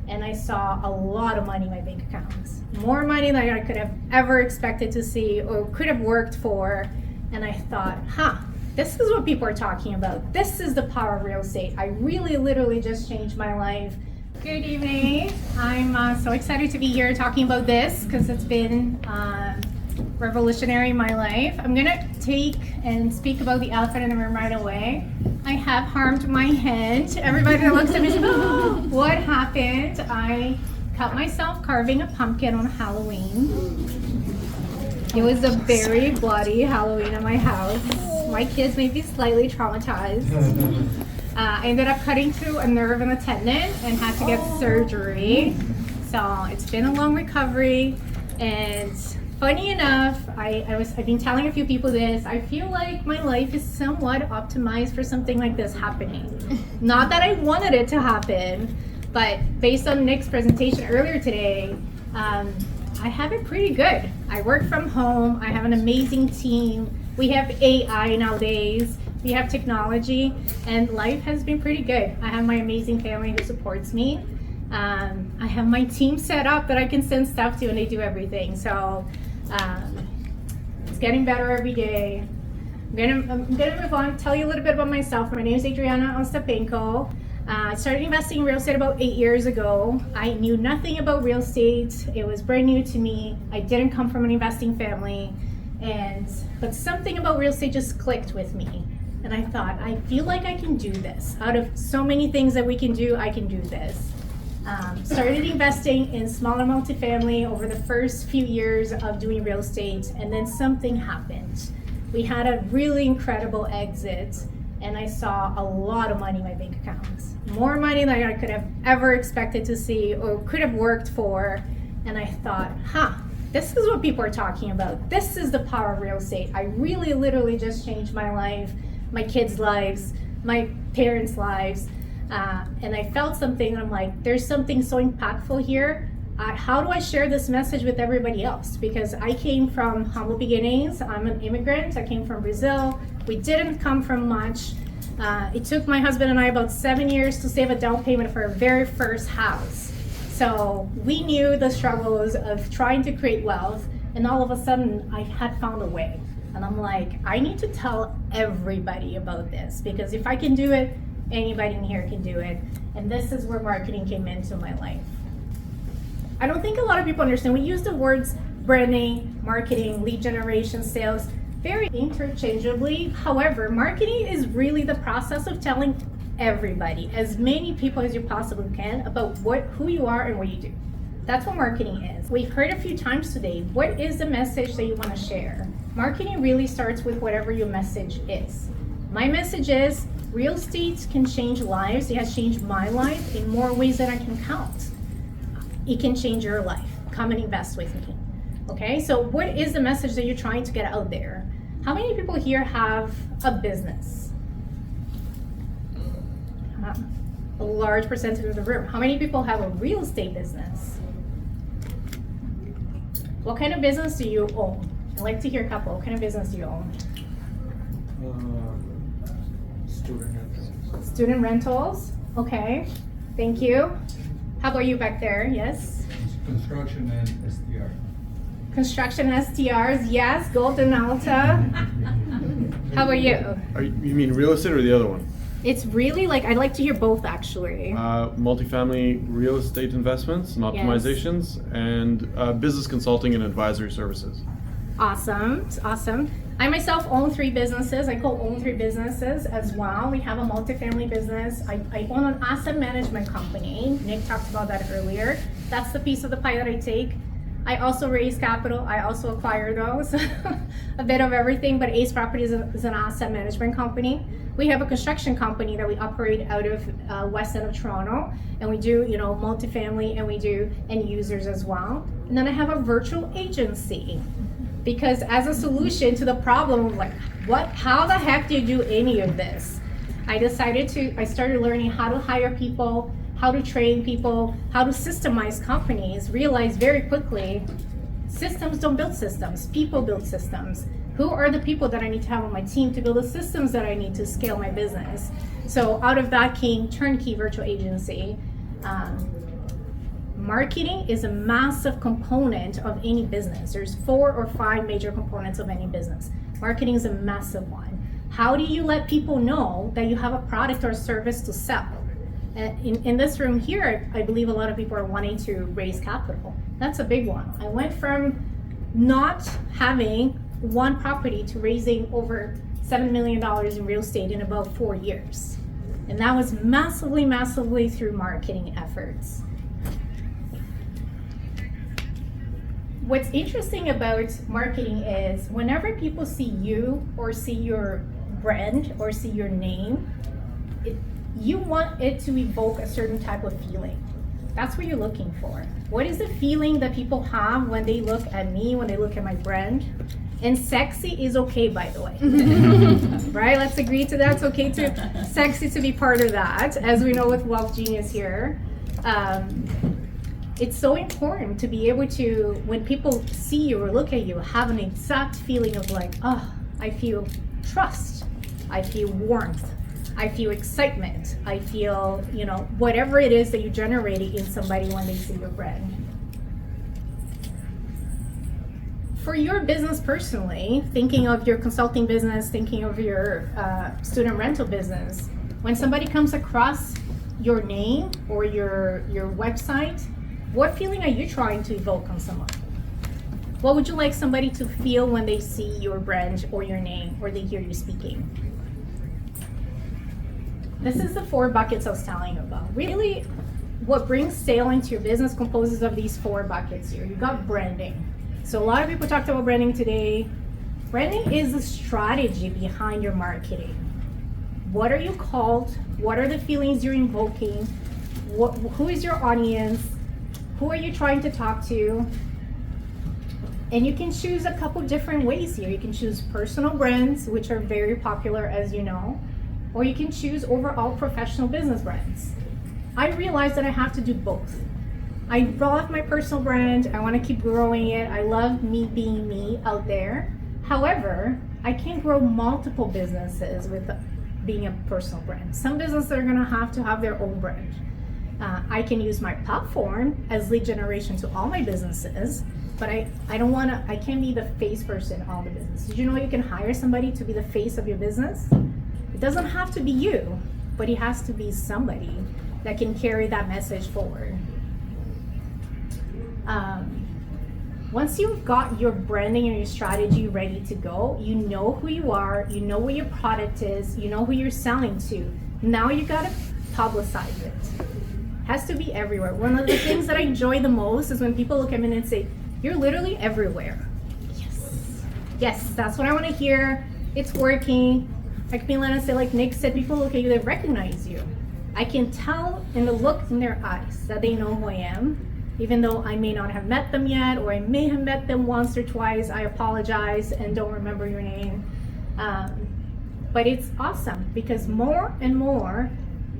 and I saw a lot of money in my bank accounts. More money than I could have ever expected to see or could have worked for. And I thought, this is what people are talking about. This is the power of real estate. I really literally just changed my life. Good evening. I'm so excited to be here talking about this because it's been revolutionary in my life. I'm gonna take and speak about the elephant in the room right away. I have harmed my hand. Everybody that looks at me says, oh, what happened? I cut myself carving a pumpkin on Halloween. It was a very bloody Halloween at my house. My kids may be slightly traumatized. I ended up cutting through a nerve in the tendon and had to get surgery. So it's been a long recovery. And funny enough, I've been telling a few people this, I feel like my life is somewhat optimized for something like this happening. Not that I wanted it to happen, but based on Nick's presentation earlier today, I have it pretty good. I work from home, I have an amazing team, we have AI nowadays, we have technology, and life has been pretty good. I have my amazing family who supports me. I have my team set up that I can send stuff to and they do everything. So it's getting better every day. I'm gonna move on, tell you a little bit about myself. My name is Adriana Ostapenko. I started investing in real estate about 8 years ago. I knew nothing about real estate. It was brand new to me. I didn't come from an investing family, but something about real estate just clicked with me. And I thought, I feel like I can do this. Out of so many things that we can do, I can do this. Started investing in smaller multifamily over the first few years of doing real estate, and then something happened. We had a really incredible exit, and I saw a lot of money in my bank accounts. More money than I could have ever expected to see or could have worked for. And I thought, this is what people are talking about. This is the power of real estate. I really literally just changed my life, my kids' lives, my parents' lives. And I felt something, I'm like, there's something so impactful here. How do I share this message with everybody else? Because I came from humble beginnings. I'm an immigrant. I came from Brazil. We didn't come from much. It took my husband and I about 7 years to save a down payment for our very first house. So we knew the struggles of trying to create wealth, and all of a sudden I had found a way. And I'm like, I need to tell everybody about this, because if I can do it, anybody in here can do it. And this is where marketing came into my life. I don't think a lot of people understand. We use the words branding, marketing, lead generation, sales very interchangeably. However, marketing is really the process of telling everybody, as many people as you possibly can, about who you are and what you do. That's what marketing is. We've heard a few times today, what is the message that you want to share? Marketing really starts with whatever your message is. My message is, real estate can change lives. It has changed my life in more ways than I can count. It can change your life. Come and invest with me. Okay, so what is the message that you're trying to get out there? How many people here have a business? A large percentage of the room. How many people have a real estate business? What kind of business do you own? I'd like to hear a couple. What kind of business do you own? Student rentals. Student rentals, okay, thank you. How about you back there, yes? Construction and STR. Construction and STRs, yes, Golden Alta. How about you? You mean real estate or the other one? It's really like, I'd like to hear both actually. Multifamily real estate investments and optimizations, and business consulting and advisory services. Awesome, awesome. I myself own 3 businesses. I co-own 3 businesses as well. We have a multifamily business. I own an asset management company. Nick talked about that earlier. That's the piece of the pie that I take. I also raise capital. I also acquire those. A bit of everything, but Ace Properties is an asset management company. We have a construction company that we operate out of west end of Toronto, and we do, multifamily, and we do end users as well. And then I have a virtual agency. Because as a solution to the problem of how the heck do you do any of this? I started learning how to hire people, how to train people, how to systemize companies, realized very quickly, systems don't build systems, people build systems. Who are the people that I need to have on my team to build the systems that I need to scale my business? So out of that came Turnkey Virtual Agency. Marketing is a massive component of any business. There's 4 or 5 major components of any business. Marketing is a massive one. How do you let people know that you have a product or service to sell? In this room here, I believe a lot of people are wanting to raise capital. That's a big one. I went from not having one property to raising over $7 million in real estate in about 4 years. And that was massively through marketing efforts. What's interesting about marketing is whenever people see you or see your brand or see your name, you want it to evoke a certain type of feeling. That's what you're looking for. What is the feeling that people have when they look at me, when they look at my brand? And sexy is okay, by the way. Right? Let's agree to that. It's okay to sexy to be part of that, as we know with Wealth Genius here. It's so important to be able to, when people see you or look at you, have an exact feeling of like, oh, I feel trust, I feel warmth, I feel excitement, I feel, whatever it is that you generate in somebody when they see your brand. For your business personally, thinking of your consulting business, thinking of your student rental business, when somebody comes across your name or your website, what feeling are you trying to evoke on someone? What would you like somebody to feel when they see your brand or your name or they hear you speaking? This is the 4 buckets I was telling you about. Really, what brings sale into your business composes of these 4 buckets here. You got branding. So a lot of people talked about branding today. Branding is the strategy behind your marketing. What are you called? What are the feelings you're invoking? Who is your audience? Who are you trying to talk to? And you can choose a couple different ways here. You can choose personal brands, which are very popular, as you know, or you can choose overall professional business brands. I realized that I have to do both. I love my personal brand. I want to keep growing it. I love me being me out there. However, I can't grow multiple businesses with being a personal brand. Some businesses are going to have their own brand. I can use my platform as lead generation to all my businesses, but I can't be the face person in all the businesses. Did you know you can hire somebody to be the face of your business? It doesn't have to be you, but it has to be somebody that can carry that message forward. Once you've got your branding and your strategy ready to go, you know who you are, you know what your product is, you know who you're selling to. Now you gotta publicize it. Has to be everywhere. One of the things that I enjoy the most is when people look at me and say, you're literally everywhere. Yes, that's what I want to hear. It's working. Like Milena said, like Nick said, people look at you, they recognize you. I can tell in the look in their eyes that they know who I am, even though I may not have met them yet, or I may have met them once or twice. I apologize and don't remember your name. But it's awesome because more and more,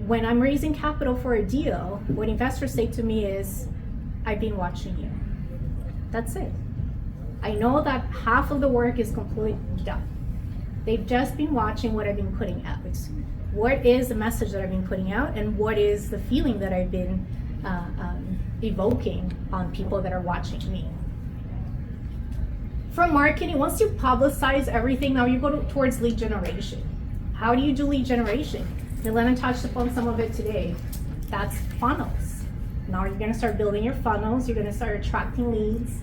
when I'm raising capital for a deal, what investors say to me is, I've been watching you. That's it. I know that half of the work is completely done. They've just been watching what I've been putting out. What is the message that I've been putting out, and what is the feeling that I've been evoking on people that are watching me. From marketing, once you publicize everything, now you go towards lead generation. How do you do lead generation? Milena touched upon some of it today. That's funnels. Now you're gonna start building your funnels, you're gonna start attracting leads.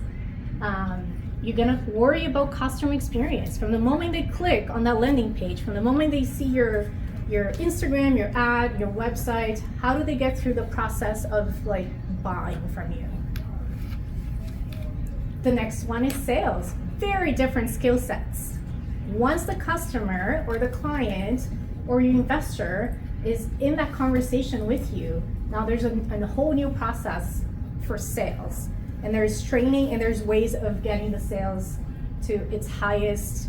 You're gonna worry about customer experience. From the moment they click on that landing page, from the moment they see your Instagram, your ad, your website, how do they get through the process of like buying from you? The next one is sales. Very different skill sets. Once the customer or the client or your investor is in that conversation with you, now there's a whole new process for sales. And there's training and there's ways of getting the sales to its highest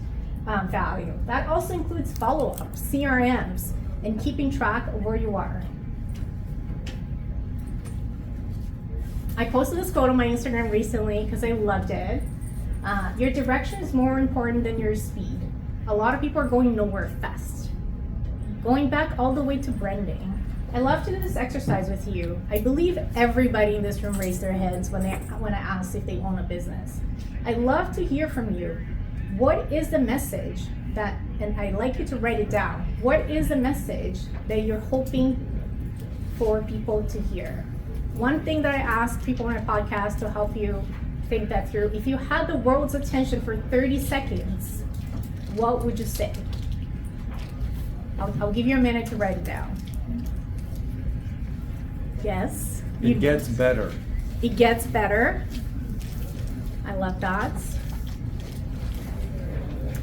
value. That also includes follow-ups, CRMs, and keeping track of where you are. I posted this quote on my Instagram recently because I loved it. Your direction is more important than your speed. A lot of people are going nowhere fast. Going back all the way to branding, I love to do this exercise with you. I believe everybody in this room raised their hands when I asked if they own a business. I love to hear from you. What is the message that, and I'd like you to write it down. What is the message that you're hoping for people to hear? One thing that I ask people on my podcast to help you think that through, if you had the world's attention for 30 seconds, what would you say? I'll give you a minute to write it down. Yes? It gets better. It gets better. I love that.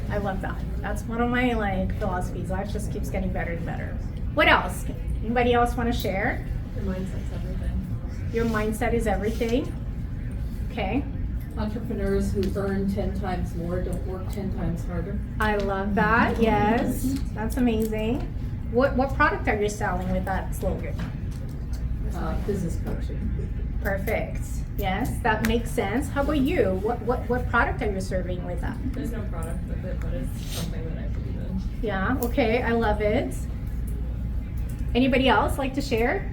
I love that. That's one of my philosophies. Life just keeps getting better and better. What else? Anybody else want to share? Your mindset's everything. Your mindset is everything. Okay. Entrepreneurs who earn 10 times more don't work 10 times harder. I love that. Yes. That's amazing. What product are you selling with that slogan? Business coaching. Perfect. Yes, that makes sense. How about you? What product are you serving with that? There's no product with it, but it's something that I believe in. Yeah, okay, I love it. Anybody else like to share?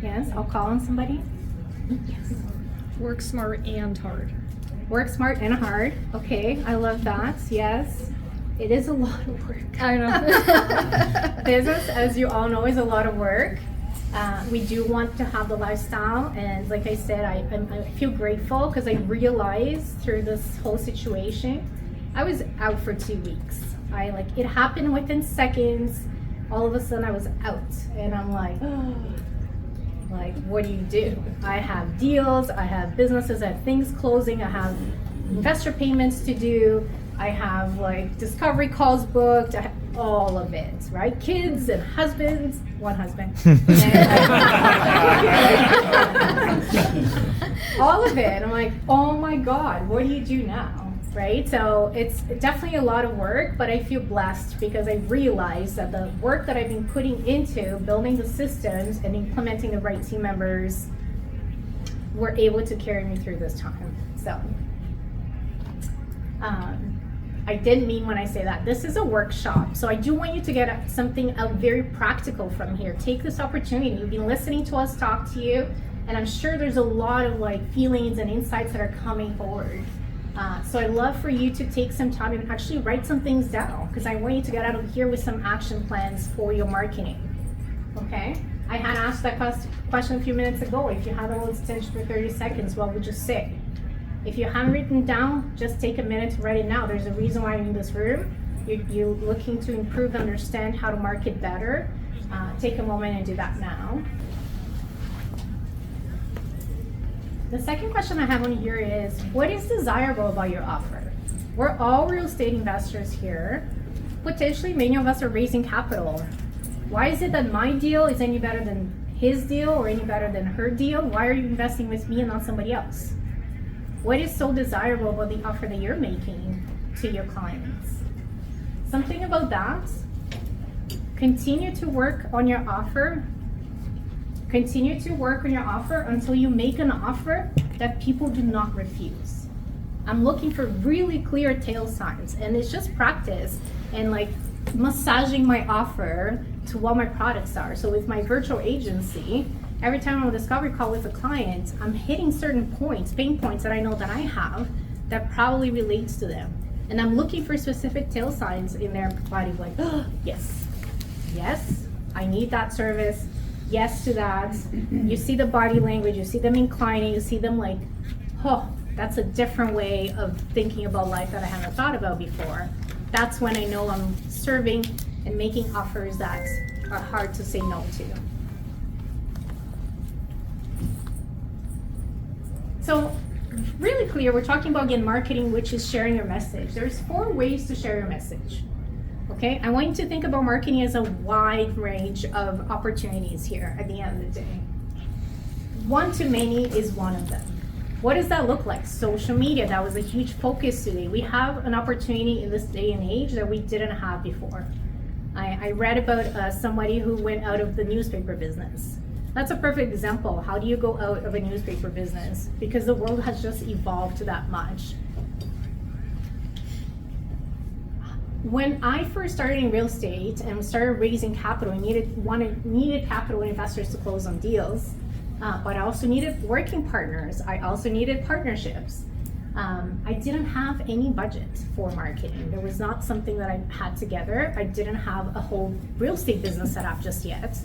Yes, I'll call on somebody. Yes. Work smart and hard. Work smart and hard. Okay, I love that. Yes. It is a lot of work. I know. Business, as you all know, is a lot of work. We do want to have the lifestyle, and like I said, I feel grateful because I realized through this whole situation, I was out for 2 weeks. It happened within seconds. All of a sudden, I was out, and I'm like, what do you do? I have deals, I have businesses, I have things closing, I have investor payments to do. I have discovery calls booked, I have all of it, right? Kids and husbands, one husband. All of it. I'm like, oh my God, what do you do now, right? So it's definitely a lot of work, but I feel blessed because I realized that the work that I've been putting into building the systems and implementing the right team members were able to carry me through this time. So, I didn't mean when I say that. This is a workshop, so I do want you to get something very practical from here. Take this opportunity. You've been listening to us talk to you, and I'm sure there's a lot of feelings and insights that are coming forward. So I'd love for you to take some time and actually write some things down, because I want you to get out of here with some action plans for your marketing. Okay? I had asked that question a few minutes ago. If you had a little attention for 30 seconds, what would you say? If you haven't written down, just take a minute to write it now. There's a reason why you're in this room. You're looking to improve and understand how to market better. Take a moment and do that now. The second question I have on here is, what is desirable about your offer? We're all real estate investors here. Potentially, many of us are raising capital. Why is it that my deal is any better than his deal or any better than her deal? Why are you investing with me and not somebody else? What is so desirable about the offer that you're making to your clients? Something about that. Continue to work on your offer. Continue to work on your offer until you make an offer that people do not refuse. I'm looking for really clear tail signs, and it's just practice and massaging my offer to what my products are. So with my virtual agency, every time I'm on a discovery call with a client, I'm hitting certain points, pain points that I know that I have that probably relates to them. And I'm looking for specific tail signs in their body, yes, I need that service, yes to that. You see the body language, you see them inclining, you see them that's a different way of thinking about life that I haven't thought about before. That's when I know I'm serving and making offers that are hard to say no to. So really clear, we're talking about again marketing, which is sharing your message. There's 4 ways to share your message. Okay, I want you to think about marketing as a wide range of opportunities here at the end of the day. One to many is one of them. What does that look like? Social media, that was a huge focus today. We have an opportunity in this day and age that we didn't have before. I read about somebody who went out of the newspaper business. That's a perfect example. How do you go out of a newspaper business? Because the world has just evolved that much. when I first started in real estate and started raising capital, I needed capital investors to close on deals, but I also needed working partners. I also needed partnerships. I didn't have any budget for marketing. There was not something that I had together. I didn't have a whole real estate business set up just yet.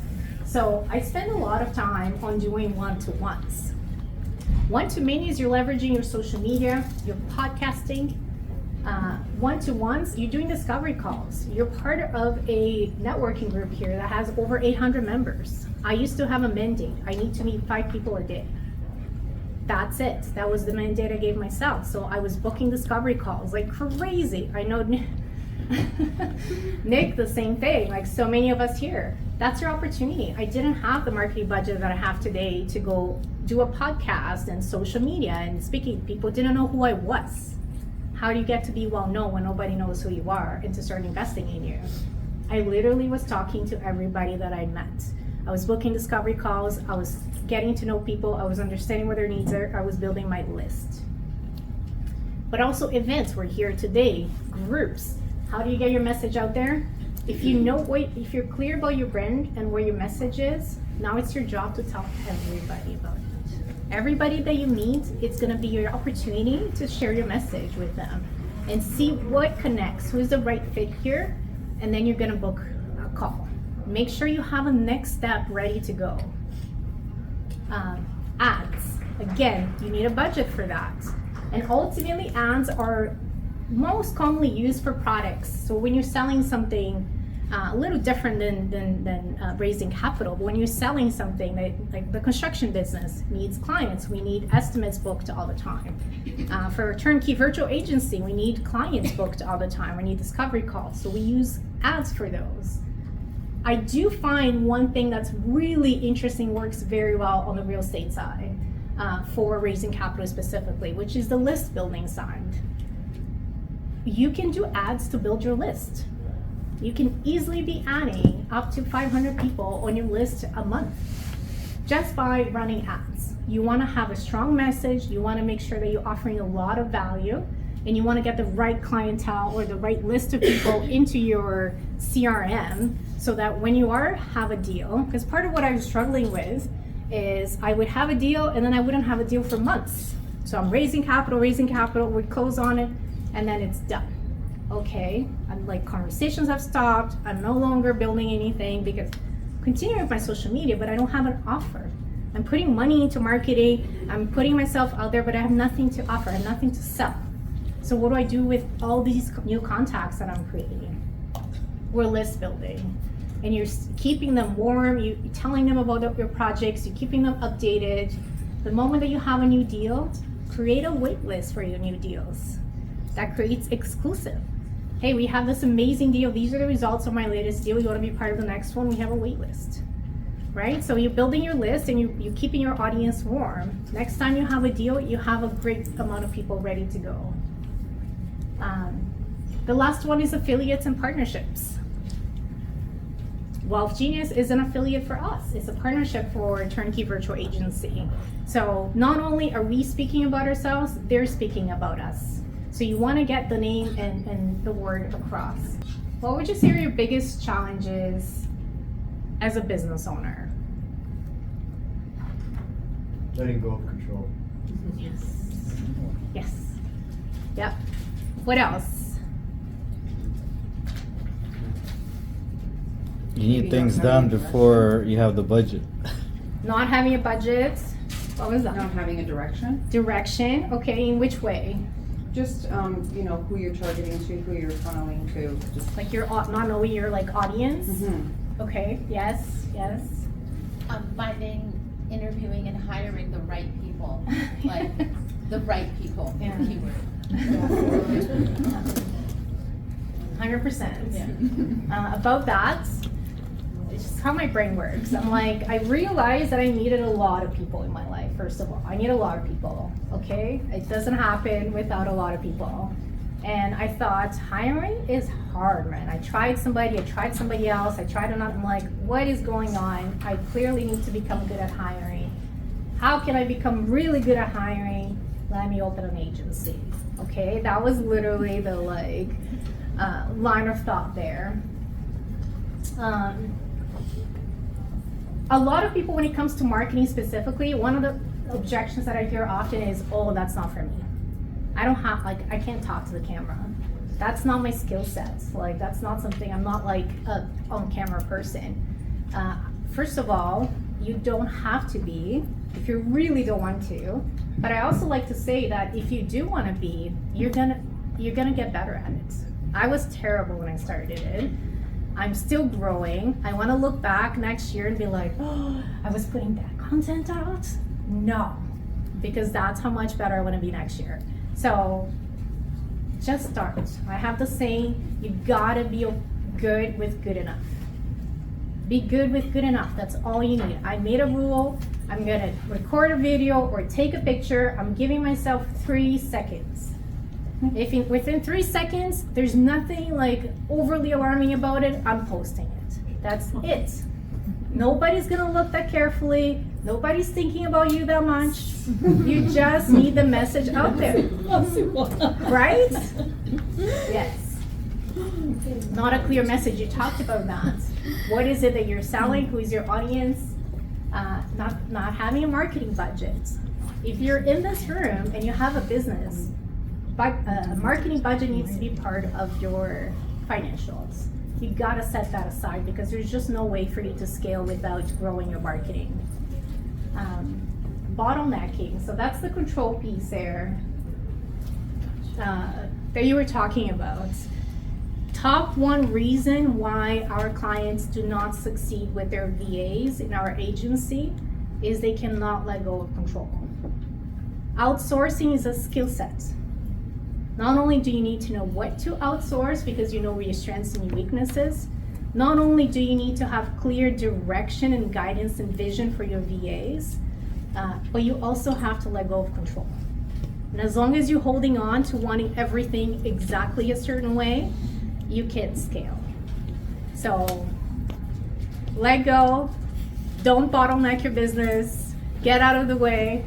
So I spent a lot of time on doing one-to-ones. One-to-many is you're leveraging your social media, your podcasting. One-to-ones, you're doing discovery calls. You're part of a networking group here that has over 800 members. I used to have a mandate. I need to meet 5 people a day. That's it. That was the mandate I gave myself. So I was booking discovery calls like crazy. I know Nick, the same thing, like so many of us here. That's your opportunity. I didn't have the marketing budget that I have today to go do a podcast and social media and speaking. People didn't know who I was. How do you get to be well known when nobody knows who you are and to start investing in you? I literally was talking to everybody that I met. I was booking discovery calls, I was getting to know people, I was understanding what their needs are, I was building my list. But also events, we're here today, groups. How do you get your message out there? If you're clear about your brand and where your message is, now it's your job to tell everybody about it. Everybody that you meet, it's gonna be your opportunity to share your message with them and see what connects, who's the right fit here, and then you're gonna book a call. Make sure you have a next step ready to go. Ads, again, you need a budget for that. And ultimately ads are most commonly used for products. So when you're selling something, a little different than raising capital, but when you're selling something like the construction business needs clients, we need estimates booked all the time. For Turnkey Virtual Agency, we need clients booked all the time. We need discovery calls, so we use ads for those. I do find one thing that's really interesting, works very well on the real estate side for raising capital specifically, which is the list building side. You can do ads to build your list. You can easily be adding up to 500 people on your list a month just by running ads. You want to have a strong message, you want to make sure that you're offering a lot of value, and you want to get the right clientele or the right list of people into your CRM so that when you have a deal, because part of what I was struggling with is I would have a deal and then I wouldn't have a deal for months. So I'm raising capital, we close on it, and then it's done. Okay, I'm like, conversations have stopped, I'm no longer building anything because I'm continuing with my social media, but I don't have an offer. I'm putting money into marketing, I'm putting myself out there, but I have nothing to offer, I have nothing to sell. So what do I do with all these new contacts that I'm creating? We're list building, and you're keeping them warm, you're telling them about your projects, you're keeping them updated. The moment that you have a new deal, create a wait list for your new deals. That creates exclusive. Hey, we have this amazing deal. These are the results of my latest deal. You want to be part of the next one? We have a wait list, right? So you're building your list and you're keeping your audience warm. Next time you have a deal, you have a great amount of people ready to go. The last one is affiliates and partnerships. Wealth Genius is an affiliate for us. It's a partnership for Turnkey Virtual Agency. So not only are we speaking about ourselves, they're speaking about us. So you want to get the name and the word across. What would you say are your biggest challenges as a business owner? Letting go of control. Yes. Yep. What else? You need things done before you have the budget. Not having a budget. What was that? Not having a direction. Direction. Okay, in which way? Just, who you're targeting to, who you're funneling to. Just Like you're not knowing your like audience. Mm-hmm. Okay. Yes. Finding, interviewing, and hiring the right people, like the right people. Yeah. Keyword. 100%. About that, it's just how my brain works. I'm like, I realized that I needed a lot of people in my life. First of all, I need a lot of people. Okay, it doesn't happen without a lot of people. And I thought hiring is hard, man. I tried somebody else. I tried another. I'm like, what is going on? I clearly need to become good at hiring. How can I become really good at hiring? Let me open an agency. Okay, that was literally the line of thought there. A lot of people, when it comes to marketing specifically, one of the objections that I hear often is, oh, that's not for me. I don't have, like, I can't talk to the camera. That's not my skill set. Like, that's not something, I'm not like a on-camera person. First of all, you don't have to be if you really don't want to. But I also like to say that if you do want to be, you're gonna get better at it. I was terrible when I started it. I'm still growing. I want to look back next year and be like, oh, I was putting that content out? No, because that's how much better I want to be next year. So just start. I have the saying, you gotta be good with good enough. Be good with good enough. That's all you need. I made a rule. I'm gonna record a video or take a picture. I'm giving myself 3 seconds. If within 3 seconds, there's nothing like overly alarming about it, I'm posting it. That's it. Nobody's gonna look that carefully. Nobody's thinking about you that much. You just need the message out there. Right? Yes. Not a clear message. You talked about that. What is it that you're selling? Who is your audience? Not having a marketing budget. If you're in this room and you have a business, a marketing budget needs to be part of your financials. You gotta set that aside because there's just no way for you to scale without growing your marketing. Bottlenecking, so that's the control piece there that you were talking about. Top one reason why our clients do not succeed with their VAs in our agency is they cannot let go of control. Outsourcing is a skill set. Not only do you need to know what to outsource because you know where your strengths and your weaknesses, not only do you need to have clear direction and guidance and vision for your VAs, but you also have to let go of control. And as long as you're holding on to wanting everything exactly a certain way, you can't scale. So let go, don't bottleneck your business, get out of the way.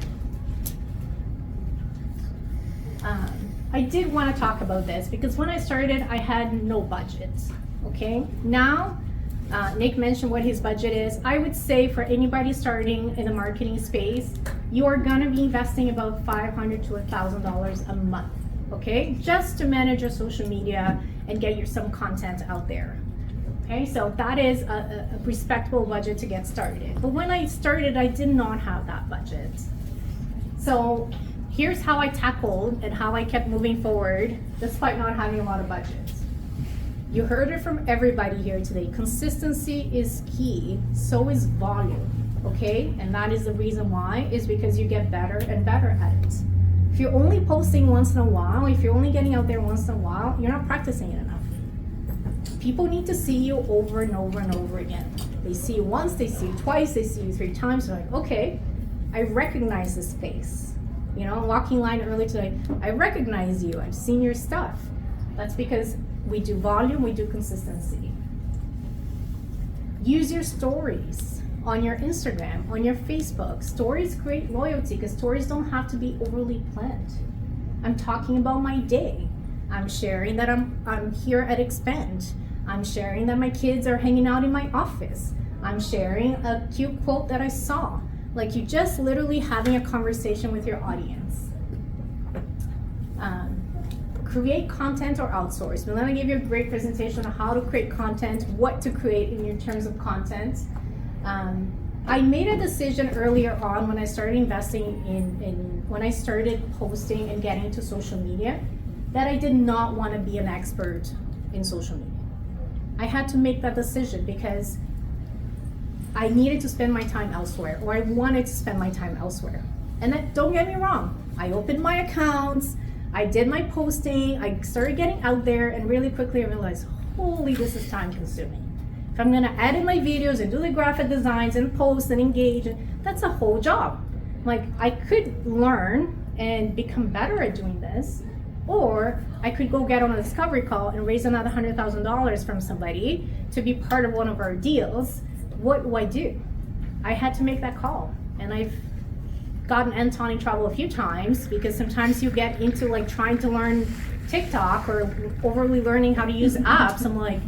I did want to talk about this because when I started, I had no budget, okay? Now, Nick mentioned what his budget is. I would say for anybody starting in the marketing space, you are gonna be investing about $500 to $1,000 a month, okay? Just to manage your social media and get your some content out there, okay? So that is a respectable budget to get started. But when I started, I did not have that budget. So here's how I tackled and how I kept moving forward despite not having a lot of budgets. You heard it from everybody here today. Consistency is key, so is volume, okay? And that is the reason why, is because you get better and better at it. If you're only posting once in a while, if you're only getting out there once in a while, you're not practicing it enough. People need to see you over and over and over again. They see you once, they see you twice, they see you 3 times, they're like, okay, I recognize this face. You know, walking line earlier today, I recognize you, I've seen your stuff. That's because we do volume, we do consistency. Use your stories on your Instagram, on your Facebook. Stories create loyalty because stories don't have to be overly planned. I'm talking about my day. I'm sharing that I'm here at Expand. I'm sharing that my kids are hanging out in my office. I'm sharing a cute quote that I saw. Like, you just literally having a conversation with your audience. Create content or outsource. We're gonna give you a great presentation on how to create content, what to create in your terms of content. I made a decision earlier on when I started investing when I started posting and getting into social media, that I did not want to be an expert in social media. I had to make that decision because I needed to spend my time elsewhere, or I wanted to spend my time elsewhere. And then, don't get me wrong, I opened my accounts, I did my posting, I started getting out there, and really quickly I realized, holy, this is time consuming. If I'm gonna edit my videos and do the graphic designs and post and engage, that's a whole job. Like, I could learn and become better at doing this, or I could go get on a discovery call and raise another $100,000 from somebody to be part of one of our deals. What do? I had to make that call, and I've gotten Anton in trouble a few times because sometimes you get into like trying to learn TikTok or overly learning how to use apps. I'm like,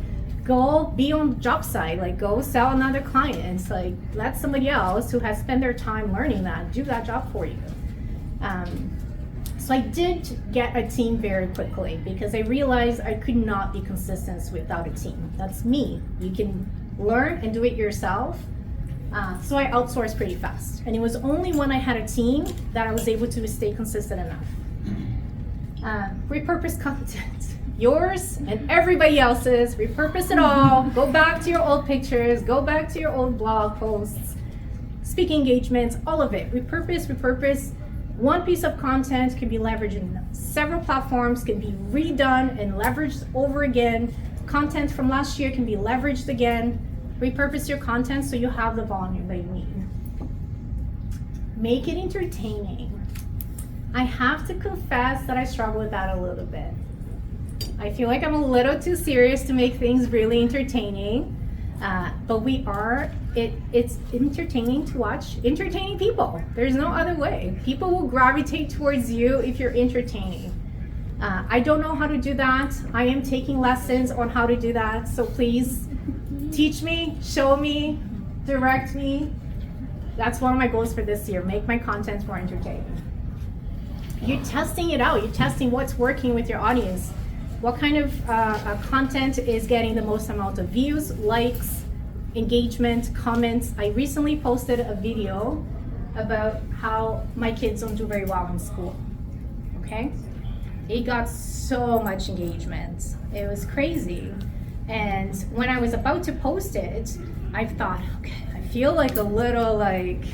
go be on the job site, like go sell another client. It's like, let somebody else who has spent their time learning that do that job for you. So I did get a team very quickly because I realized I could not be consistent without a team. That's me. You can learn and do it yourself. So I outsourced pretty fast. And it was only when I had a team that I was able to stay consistent enough. Repurpose content. Yours and everybody else's. Repurpose it all. Go back to your old pictures. Go back to your old blog posts. Speaking engagements. All of it. Repurpose. One piece of content can be leveraged in several platforms, can be redone and leveraged over again. Content from last year can be leveraged again. Repurpose your content so you have the volume that you need. Make it entertaining. I have to confess that I struggle with that a little bit. I feel like I'm a little too serious to make things really entertaining, but it's entertaining to watch entertaining people. There's no other way. People will gravitate towards you if you're entertaining. I don't know how to do that. I am taking lessons on how to do that, so please teach me, show me, direct me. That's one of my goals for this year, make my content more entertaining. You're testing it out. You're testing what's working with your audience. What kind of content is getting the most amount of views, likes, engagement, comments. I recently posted a video about how my kids don't do very well in school, okay? It got so much engagement. It was crazy. And when I was about to post it, I thought, okay, I feel like a little like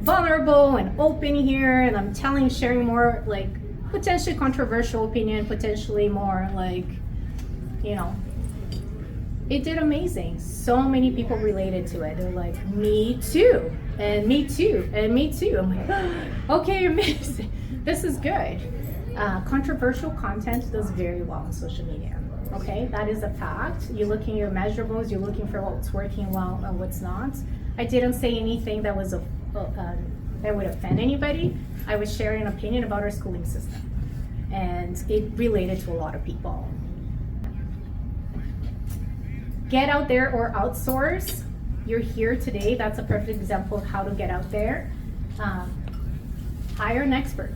vulnerable and open here, and I'm sharing more like potentially controversial opinion, potentially more like, you know, it did amazing. So many people related to it. They're like, me too, and me too, and me too. I'm like, okay, amazing. This is good. Controversial content does very well on social media. Okay, that is a fact. You're looking at your measurables, you're looking for what's working well and what's not. I didn't say anything that was that would offend anybody. I was sharing an opinion about our schooling system, and it related to a lot of people. Get out there or outsource. You're here today. That's a perfect example of how to get out there. Hire an expert.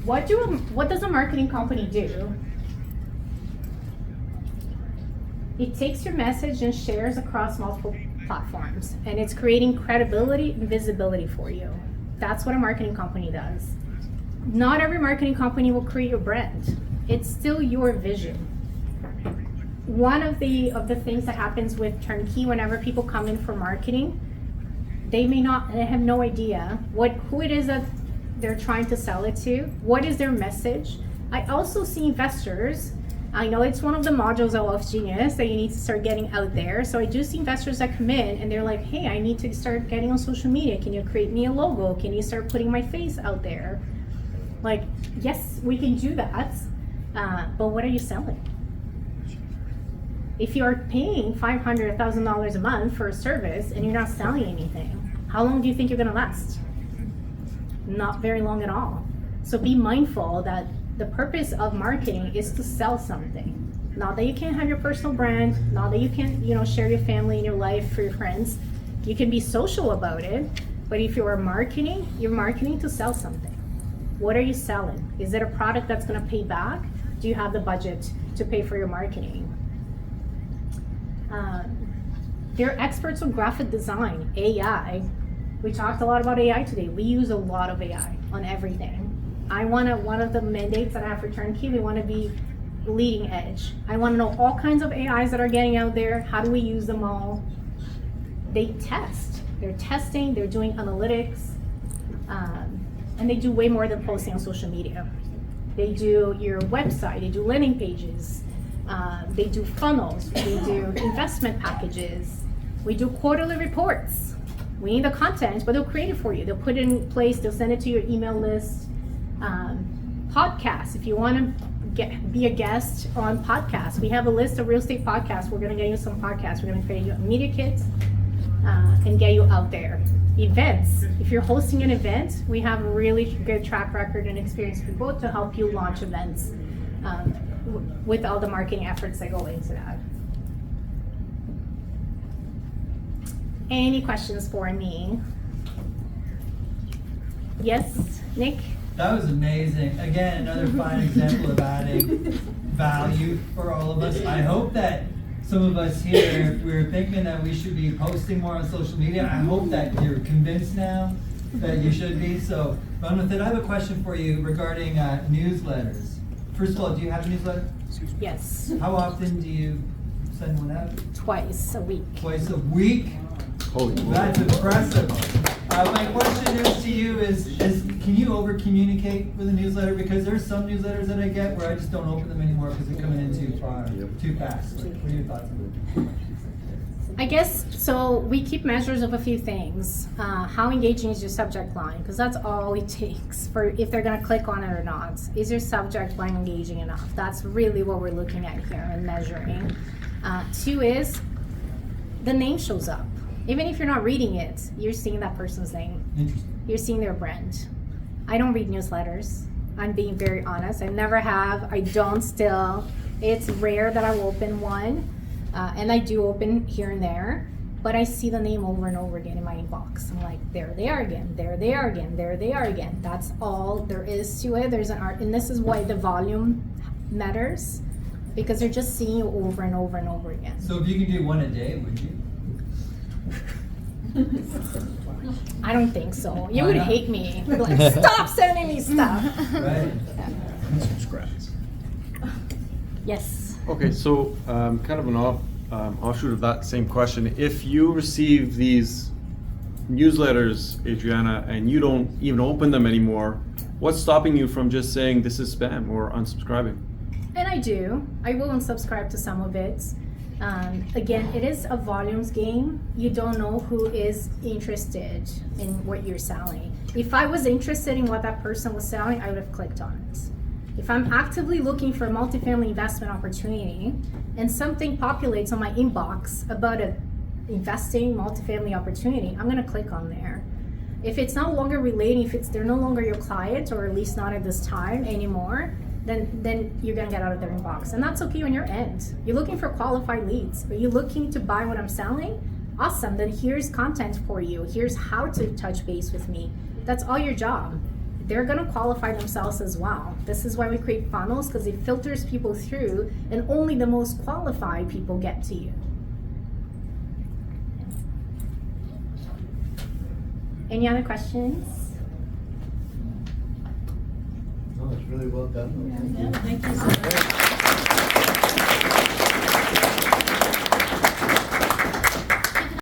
What does a marketing company do? It takes your message and shares across multiple platforms, and it's creating credibility and visibility for you. That's what a marketing company does. Not every marketing company will create your brand. It's still your vision. One of the things that happens with Turnkey, whenever people come in for marketing, they have no idea who it is that they're trying to sell it to. What is their message? I also see investors. I know it's one of the modules of Wealth Genius that you need to start getting out there. So I do see investors that come in and they're like, hey, I need to start getting on social media. Can you create me a logo? Can you start putting my face out there? Like, yes, we can do that. But what are you selling? If you're paying $500, $1,000 a month for a service and you're not selling anything, how long do you think you're gonna last? Not very long at all. So be mindful that the purpose of marketing is to sell something. Not that you can't have your personal brand, not that you can't, share your family and your life for your friends. You can be social about it, but if you're marketing, you're marketing to sell something. What are you selling? Is it a product that's gonna pay back? Do you have the budget to pay for your marketing? They're experts on graphic design, AI. We talked a lot about AI today. We use a lot of AI on everything. One of the mandates that I have for Turnkey, we want to be leading edge. I want to know all kinds of AIs that are getting out there. How do we use them all? They test. They're testing, they're doing analytics, and they do way more than posting on social media. They do your website, they do landing pages, they do funnels, they do investment packages, we do quarterly reports. We need the content, but they'll create it for you. They'll put it in place, they'll send it to your email list. Podcasts, if you want to be a guest on podcasts, we have a list of real estate podcasts. We're going to get you some podcasts. We're going to create you a media kit. and get you out there. Events. If you're hosting an event, we have a really good track record and experienced people to help you launch events with all the marketing efforts that go into that. Any questions for me? Yes, Nick? That was amazing. Again, another fine example of adding value for all of us. I hope that some of us here, if we're thinking that we should be posting more on social media, I hope that you're convinced now that you should be. So, run with it. I have a question for you regarding newsletters. First of all, do you have a newsletter? Yes. How often do you send one out? Twice a week. Twice a week? Holy moly. That's impressive. My question is to you is can you over communicate with a newsletter? Because there's some newsletters that I get where I just don't open them anymore because they're coming in too far, too fast. What are your thoughts on that? I guess, so we keep measures of a few things. How engaging is your subject line? Because that's all it takes for if they're gonna click on it or not. Is your subject line engaging enough? That's really what we're looking at here and measuring. 2 is the name shows up. Even if you're not reading it, you're seeing that person's name. Interesting. You're seeing their brand. I don't read newsletters. I'm being very honest. I never have. I don't still. It's rare that I will open one. And I do open here and there. But I see the name over and over again in my inbox. I'm like, there they are again. There they are again. There they are again. That's all there is to it. There's an art. And this is why the volume matters. Because they're just seeing you over and over and over again. So if you could do one a day, would you? I don't think so. You Why would not? hate me. You'd be like, stop sending me stuff. Right. Yes. Okay, so kind of an offshoot of that same question. If you receive these newsletters, Adriana, and you don't even open them anymore, what's stopping you from just saying this is spam or unsubscribing? And I do. I will unsubscribe to some of it. Again, it is a volumes game. You don't know who is interested in what you're selling. If I was interested in what that person was selling, I would have clicked on it. If I'm actively looking for a multifamily investment opportunity and something populates on my inbox about an investing multifamily opportunity, I'm gonna click on there. If it's no longer relating, if they're no longer your client, or at least not at this time anymore, then you're gonna get out of their inbox. And that's okay on your end. You're looking for qualified leads. Are you looking to buy what I'm selling? Awesome, then here's content for you. Here's how to touch base with me. That's all your job. They're gonna qualify themselves as well. This is why we create funnels, because it filters people through and only the most qualified people get to you. Any other questions? No, it's really well done. Yeah, thank you so much.